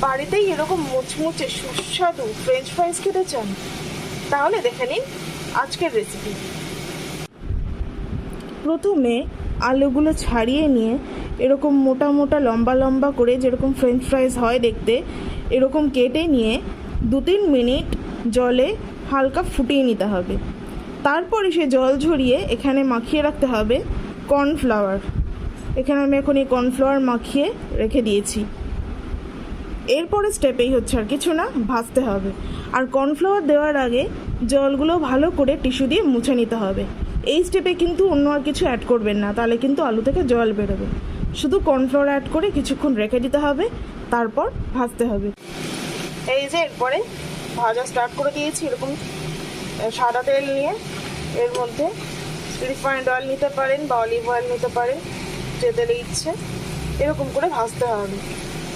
বাড়িতেই এরকম মুচমুচে সুস্বাদু ফ্রেঞ্চ ফ্রাইস খেতে চান, তাহলে দেখে নিন আজকের রেসিপি। প্রথমে আলুগুলো ছাড়িয়ে নিয়ে এরকম মোটা মোটা লম্বা লম্বা করে, যেরকম ফ্রেঞ্চ ফ্রাইস হয় দেখতে, এরকম কেটে নিয়ে 2-3 মিনিট জলে হালকা ফুটিয়ে নিতে হবে। তারপরে সে জল ঝরিয়ে এখানে মাখিয়ে রাখতে হবে কর্নফ্লাওয়ার। এখানে আমি এখন এই কর্নফ্লাওয়ার মাখিয়ে রেখে দিয়েছি। এরপরে স্টেপেই হচ্ছে আর কিছু না, ভাজতে হবে। আর কর্নফ্লাওয়ার দেওয়ার আগে জলগুলো ভালো করে টিস্যু দিয়ে মুছে নিতে হবে। এই স্টেপে কিন্তু অন্য আর কিছু অ্যাড করবেন না, তাহলে কিন্তু আলু থেকে জল বেরোবে। শুধু কর্নফ্লাওয়ার অ্যাড করে কিছুক্ষণ রেখে দিতে হবে, তারপর ভাজতে হবে। এই যে এরপরে ভাজা স্টার্ট করে দিয়েছি। এরকম সাদা তেল নিয়ে এর মধ্যে রিফাইন্ড অয়েল নিতে পারেন বা অলিভ অয়েল নিতে পারেন, যে তেলে ইচ্ছে। এরকম করে ভাজতে হবে।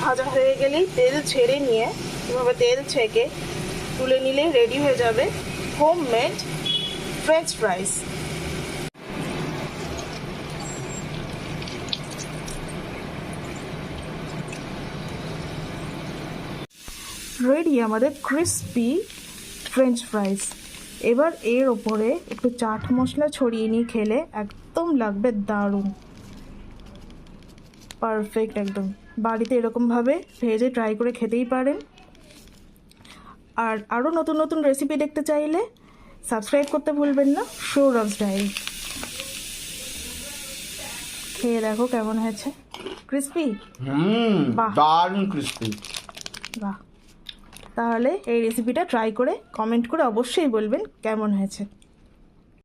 ভাজা হয়ে গেলেই তেল ছেড়ে নিয়ে এভাবে তেল ছেঁকে তুলে নিলেই রেডি হয়ে যাবে হোমমেড ফ্রেঞ্চ ফ্রাইস। রেডি আমাদের ক্রিস্পি ফ্রেঞ্চ ফ্রাইস। এবার এর ওপরে একটু চাট মশলা ছড়িয়ে নিয়ে খেলে একদম লাগবে দারুণ, পারফেক্ট একদম। বাড়িতে এরকমভাবে ভেজে ট্রাই করে খেতেই পারেন। আর আরও নতুন নতুন রেসিপি দেখতে চাইলে সাবস্ক্রাইব করতে ভুলবেন না সৌরভস ডায়েরি। খেয়ে দেখো কেমন হয়েছে, ক্রিস্পি? বাহ, দারুণ ক্রিস্পি। বাহ। তাহলে এই রেসিপিটা ট্রাই করে কমেন্ট করে অবশ্যই বলবেন কেমন হয়েছে।